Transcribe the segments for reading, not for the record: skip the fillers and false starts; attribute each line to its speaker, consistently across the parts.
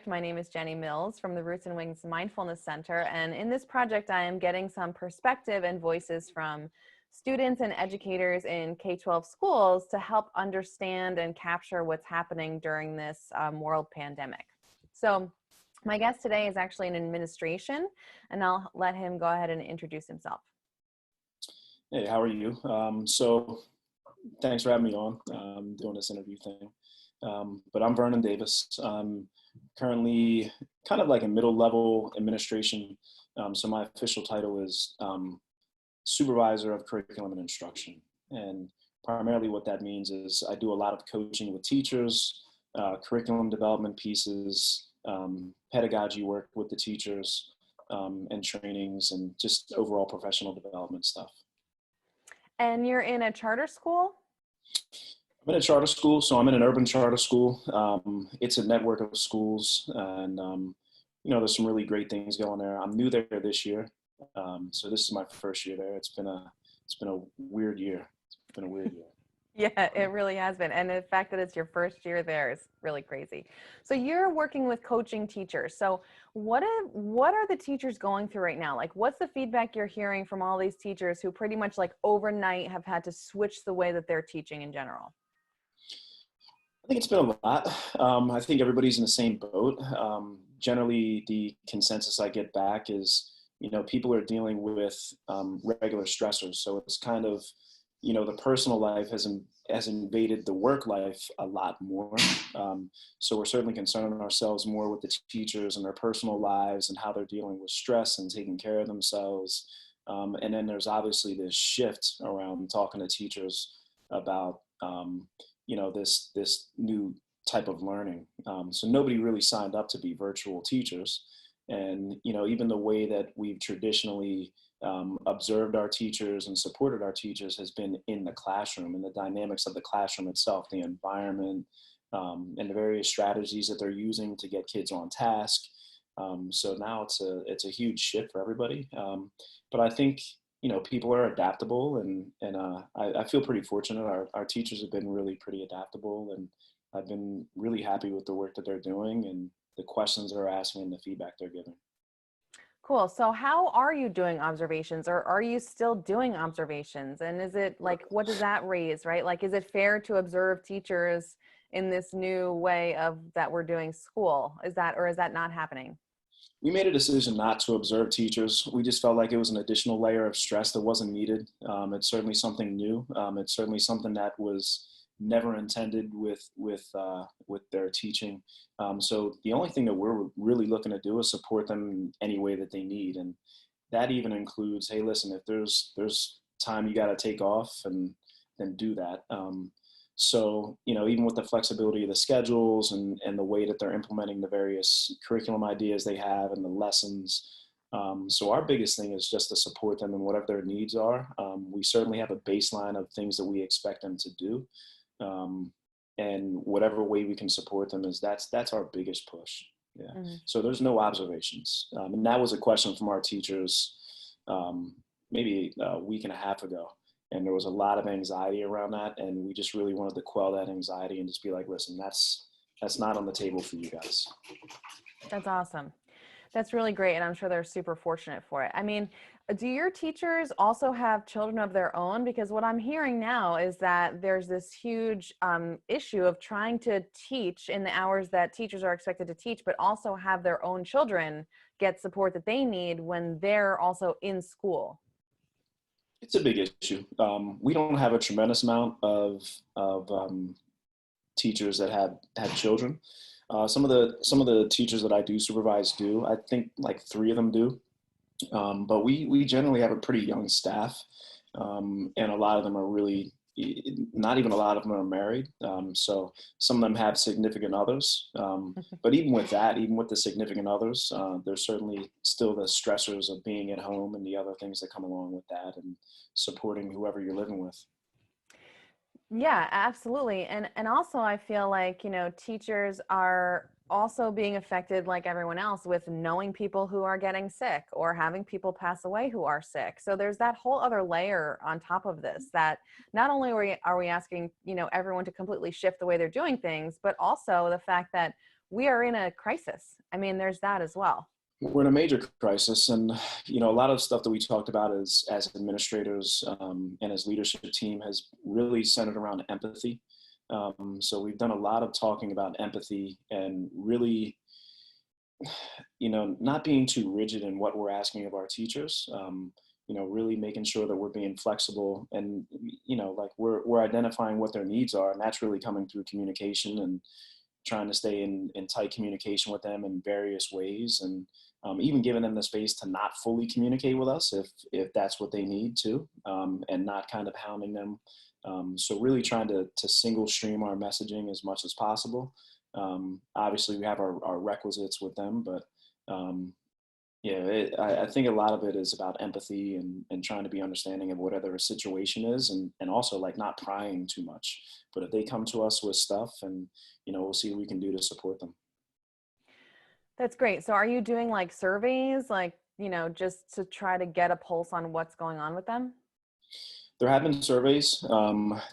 Speaker 1: My name is Jenny Mills from the Roots and Wings Mindfulness Center. And in this project, I am getting some perspective and voices from students and educators in K-12 schools to help understand and capture what's happening during this world pandemic. So my guest today is actually in administration, and I'll let him go ahead and introduce himself.
Speaker 2: Hey, how are you? So thanks for having me on, doing this interview thing. But I'm Vernon Davis. I'm currently kind of like a middle-level administration. So my official title is Supervisor of Curriculum and Instruction. And primarily what that means is I do a lot of coaching with teachers, curriculum development pieces, pedagogy work with the teachers, and trainings, and just overall professional development stuff.
Speaker 1: And you're in a charter school?
Speaker 2: I'm in a charter school, so I'm in an urban charter school. It's a network of schools, and there's some really great things going there. I'm new there this year, so this is my first year there. It's been a weird year. It's been a weird year.
Speaker 1: Yeah, it really has been. And the fact that it's your first year there is really crazy. So you're working with coaching teachers. So what are the teachers going through right now? Like, what's the feedback you're hearing from all these teachers who pretty much like overnight have had to switch the way that they're teaching in general?
Speaker 2: I think it's been a lot. I think everybody's in the same boat. Generally, the consensus I get back is, people are dealing with regular stressors. So it's kind of, the personal life has invaded the work life a lot more. So we're certainly concerning ourselves more with the teachers and their personal lives and how they're dealing with stress and taking care of themselves. And then there's obviously this shift around talking to teachers about, this new type of learning. So nobody really signed up to be virtual teachers. And, even the way that we've traditionally observed our teachers and supported our teachers has been in the classroom, and the dynamics of the classroom itself, the environment, and the various strategies that they're using to get kids on task. So now it's a huge shift for everybody. But I think, people are adaptable, and I feel pretty fortunate. Our teachers have been really pretty adaptable, and I've been really happy with the work that they're doing and the questions they're asking and the feedback they're giving.
Speaker 1: Cool. So how are you doing observations, or are you still doing observations? And is it like, what does that raise, right? Like, is it fair to observe teachers in this new way of that we're doing school? Is that not happening?
Speaker 2: We made a decision not to observe teachers. We just felt like it was an additional layer of stress that wasn't needed. It's certainly something new. It's certainly something that was never intended with their teaching. So the only thing that we're really looking to do is support them in any way that they need. And that even includes, hey, listen, if there's time you got to take off, and then do that. So, even with the flexibility of the schedules and the way that they're implementing the various curriculum ideas they have and the lessons. So our biggest thing is just to support them in whatever their needs are. We certainly have a baseline of things that we expect them to do. And whatever way we can support them that's our biggest push. Yeah. Mm-hmm. So there's no observations. And that was a question from our teachers maybe a week and a half ago. And there was a lot of anxiety around that. And we just really wanted to quell that anxiety and just be like, listen, that's not on the table for you guys.
Speaker 1: That's awesome. That's really great. And I'm sure they're super fortunate for it. I mean, do your teachers also have children of their own? Because what I'm hearing now is that there's this huge issue of trying to teach in the hours that teachers are expected to teach, but also have their own children get support that they need when they're also in school.
Speaker 2: It's a big issue. We don't have a tremendous amount of teachers that have children. Some of the teachers that I do supervise do. I think like 3 of them do. But we generally have a pretty young staff, and a lot of them are really, not even a lot of them are married. So some of them have significant others. But even with that, even with the significant others, there's certainly still the stressors of being at home and the other things that come along with that, and supporting whoever you're living with.
Speaker 1: Yeah, absolutely. And also I feel like, teachers are also being affected like everyone else with knowing people who are getting sick or having people pass away who are sick. So there's that whole other layer on top of this, that not only are we asking, everyone to completely shift the way they're doing things, but also the fact that we are in a crisis. I mean, there's that as well.
Speaker 2: We're in a major crisis, and a lot of stuff that we talked about as administrators and as leadership team has really centered around empathy. So we've done a lot of talking about empathy and really, not being too rigid in what we're asking of our teachers. Really making sure that we're being flexible and, like we're identifying what their needs are, and that's really coming through communication and trying to stay in tight communication with them in various ways, and even giving them the space to not fully communicate with us if that's what they need to, and not kind of hounding them. So really trying to single stream our messaging as much as possible. Obviously, we have our requisites with them, but I think a lot of it is about empathy and trying to be understanding of whatever a situation is, and also like not prying too much. But if they come to us with stuff, and we'll see what we can do to support them.
Speaker 1: That's great. So are you doing like surveys, like, just to try to get a pulse on what's going on with them?
Speaker 2: There have been surveys.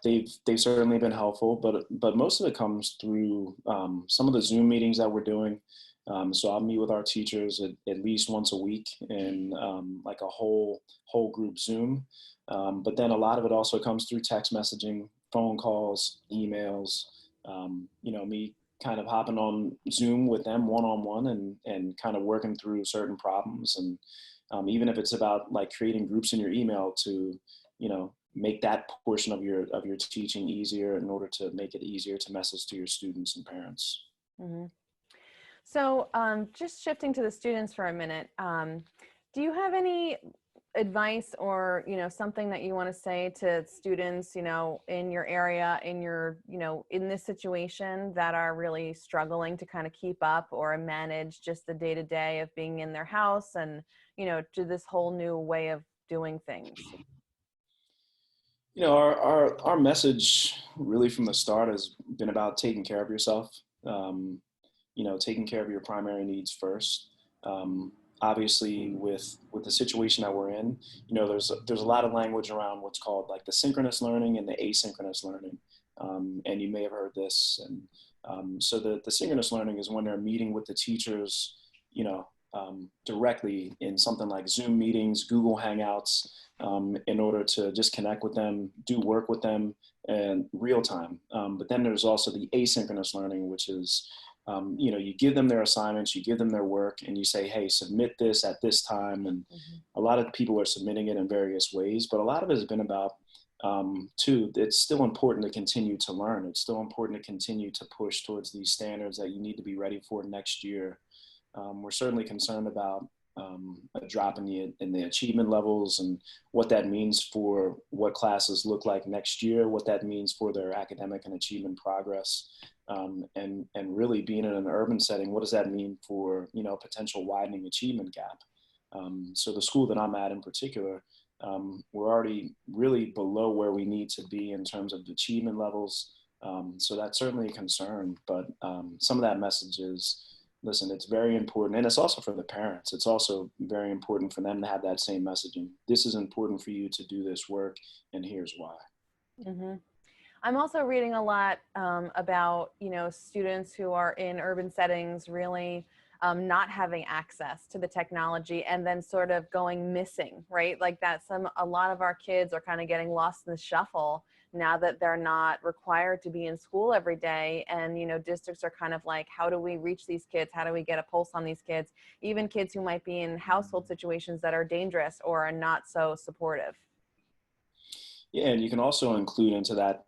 Speaker 2: They've certainly been helpful, but most of it comes through some of the Zoom meetings that we're doing. So I'll meet with our teachers at least once a week in like a whole group Zoom. But then a lot of it also comes through text messaging, phone calls, emails. Me kind of hopping on Zoom with them one-on-one and kind of working through certain problems. And even if it's about like creating groups in your email to, make that portion of your teaching easier in order to make it easier to message to your students and parents.
Speaker 1: Mm-hmm. So just shifting to the students for a minute, do you have any advice or, something that you want to say to students, in your area, in this situation that are really struggling to kind of keep up or manage just the day to day of being in their house and, to this whole new way of doing things?
Speaker 2: Our message really from the start has been about taking care of yourself. Taking care of your primary needs first. Obviously, with the situation that we're in, there's a lot of language around what's called like the synchronous learning and the asynchronous learning, and you may have heard this. And so the synchronous learning is when they're meeting with the teachers, directly in something like Zoom meetings, Google Hangouts, in order to just connect with them, do work with them, and real time. But then there's also the asynchronous learning, which is you give them their assignments, you give them their work, and you say, hey, submit this at this time. And a lot of people are submitting it in various ways, but a lot of it has been about, it's still important to continue to learn. It's still important to continue to push towards these standards that you need to be ready for next year. We're certainly concerned about a drop in the achievement levels and what that means for what classes look like next year, what that means for their academic and achievement progress, and really being in an urban setting, what does that mean for potential widening achievement gap? So the school that I'm at in particular, we're already really below where we need to be in terms of achievement levels. So that's certainly a concern, but some of that message is, listen, it's very important. And it's also for the parents. It's also very important for them to have that same messaging. This is important for you to do this work, and here's why.
Speaker 1: Mm-hmm. I'm also reading a lot about, students who are in urban settings really not having access to the technology and then sort of going missing, right? Like that a lot of our kids are kind of getting lost in the shuffle now that they're not required to be in school every day. And, districts are kind of like, how do we reach these kids? How do we get a pulse on these kids? Even kids who might be in household situations that are dangerous or are not so supportive.
Speaker 2: Yeah, and you can also include into that,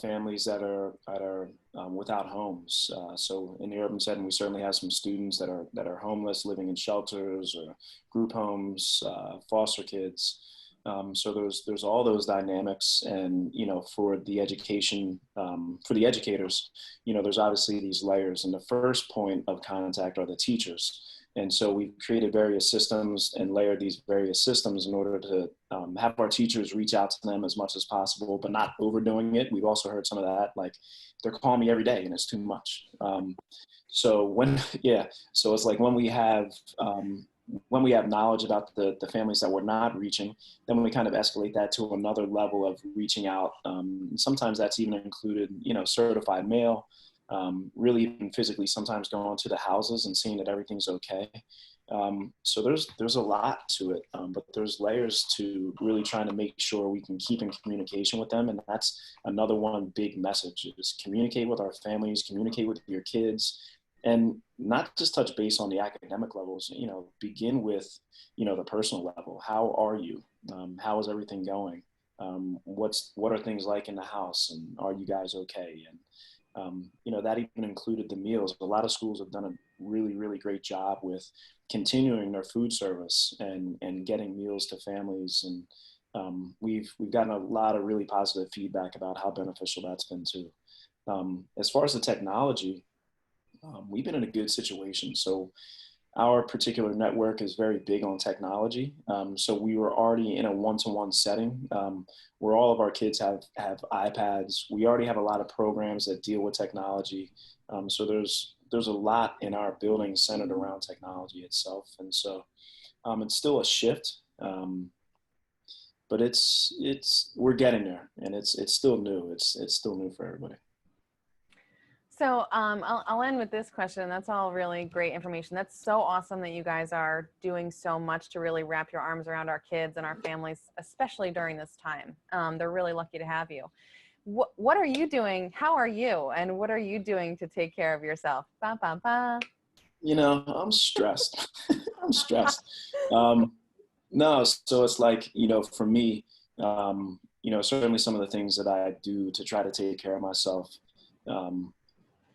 Speaker 2: families that are without homes. So in the urban setting, we certainly have some students that are homeless, living in shelters or group homes, foster kids. So there's all those dynamics, and for the education, for the educators, there's obviously these layers, and the first point of contact are the teachers. And so we've created various systems and layered these various systems in order to have our teachers reach out to them as much as possible, but not overdoing it. We've also heard some of that, like they're calling me every day and it's too much. So so it's like when we have knowledge about the families that we're not reaching, then we kind of escalate that to another level of reaching out. Sometimes that's even included, certified mail. really even physically sometimes going to the houses and seeing that everything's okay. So there's a lot to it, but there's layers to really trying to make sure we can keep in communication with them. And that's another one big message is communicate with our families, communicate with your kids, and not just touch base on the academic levels, begin with, the personal level. How are you? How is everything going? What are things like in the house, and are you guys okay? And that even included the meals. A lot of schools have done a really, really great job with continuing their food service and getting meals to families. And we've gotten a lot of really positive feedback about how beneficial that's been too. As far as the technology, we've been in a good situation. So our particular network is very big on technology. So we were already in a one-to-one setting where all of our kids have iPads. We already have a lot of programs that deal with technology. So there's a lot in our building centered around technology itself. And so it's still a shift, but we're getting there, and it's still new. It's still new for everybody.
Speaker 1: So I'll end with this question. That's all really great information. That's so awesome that you guys are doing so much to really wrap your arms around our kids and our families, especially during this time. They're really lucky to have you. What are you doing? How are you? And what are you doing to take care of yourself? Ba, ba, ba.
Speaker 2: I'm stressed. I'm stressed. No, so it's like, for me, certainly some of the things that I do to try to take care of myself.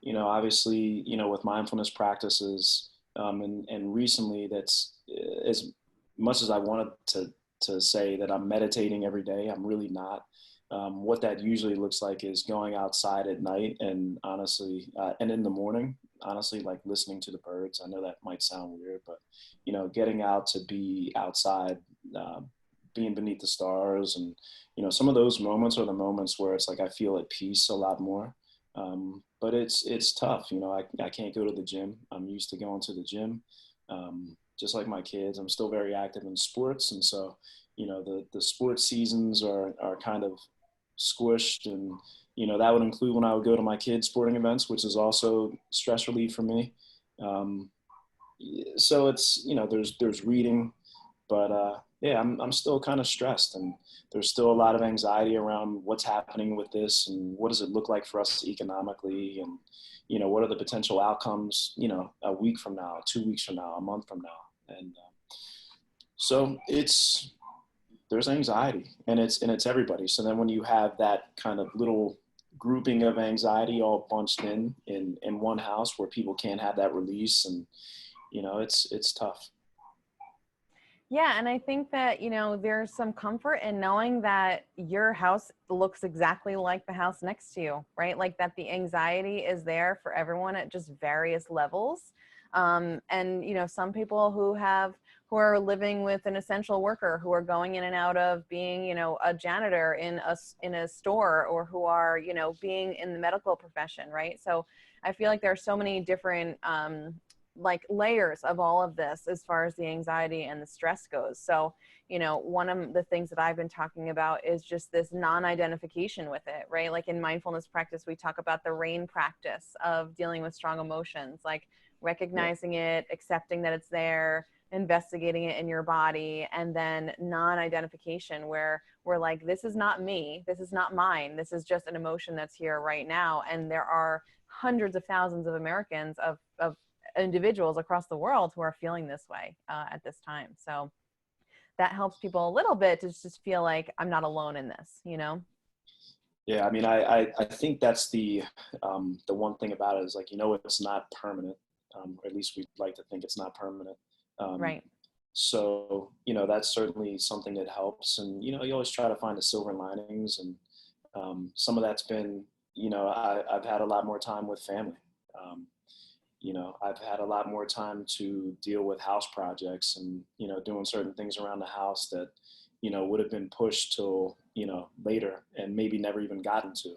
Speaker 2: Obviously, with mindfulness practices, and recently that's as much as I wanted to say that I'm meditating every day, I'm really not. What that usually looks like is going outside at night and honestly, and in the morning, honestly, like listening to the birds. I know that might sound weird, but, getting out to be outside, being beneath the stars. And, some of those moments are the moments where it's like I feel at peace a lot more. But it's tough. I can't go to the gym. I'm used to going to the gym. Just like my kids, I'm still very active in sports. And so, the sports seasons are kind of squished. And, that would include when I would go to my kids' sporting events, which is also stress relief for me. So it's, there's reading, but yeah, I'm still kind of stressed, and there's still a lot of anxiety around what's happening with this and what does it look like for us economically, and what are the potential outcomes, a week from now, 2 weeks from now, a month from now. And so there's anxiety, and it's everybody. So then when you have that kind of little grouping of anxiety all bunched in one house where people can't have that release, and it's tough.
Speaker 1: Yeah, and I think that, there's some comfort in knowing that your house looks exactly like the house next to you, right? Like that the anxiety is there for everyone at just various levels. And, some people who are living with an essential worker, who are going in and out of being, a janitor in a store, or who are, being in the medical profession, right? So I feel like there are so many different like layers of all of this as far as the anxiety and the stress goes. So, one of the things that I've been talking about is just this non-identification with it, right? Like in mindfulness practice, we talk about the RAIN practice of dealing with strong emotions, like recognizing it, accepting that it's there, investigating it in your body, and then non-identification, where we're like, this is not me, this is not mine, this is just an emotion that's here right now. And there are hundreds of thousands of Americans, of individuals across the world who are feeling this way at this time. So that helps people a little bit to just feel like I'm not alone in this,
Speaker 2: Yeah, I mean, I think that's the one thing about it is like, it's not permanent, or at least we'd like to think it's not permanent.
Speaker 1: Right.
Speaker 2: So, that's certainly something that helps. And, you always try to find the silver linings. And some of that's been, I've had a lot more time with family. I've had a lot more time to deal with house projects and, doing certain things around the house that, would have been pushed till, later and maybe never even gotten to.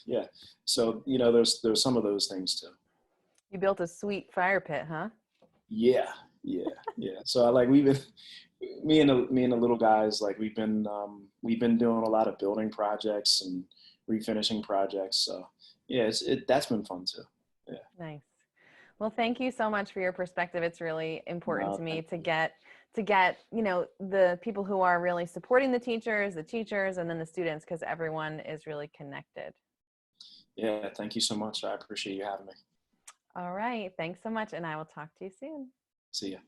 Speaker 2: Yeah. So, there's some of those things too.
Speaker 1: You built a sweet fire pit, huh?
Speaker 2: Yeah. Yeah. Yeah. So we've been, me and the little guys, like we've been doing a lot of building projects and refinishing projects. So, Yeah, that's been fun too. Yeah.
Speaker 1: Nice. Well, thank you so much for your perspective. It's really important
Speaker 2: No,
Speaker 1: to me
Speaker 2: thank
Speaker 1: to
Speaker 2: you.
Speaker 1: get, the people who are really supporting the teachers, and then the students, because everyone is really connected.
Speaker 2: Yeah, thank you so much. I appreciate you having me.
Speaker 1: All right. Thanks so much, and I will talk to you soon.
Speaker 2: See ya.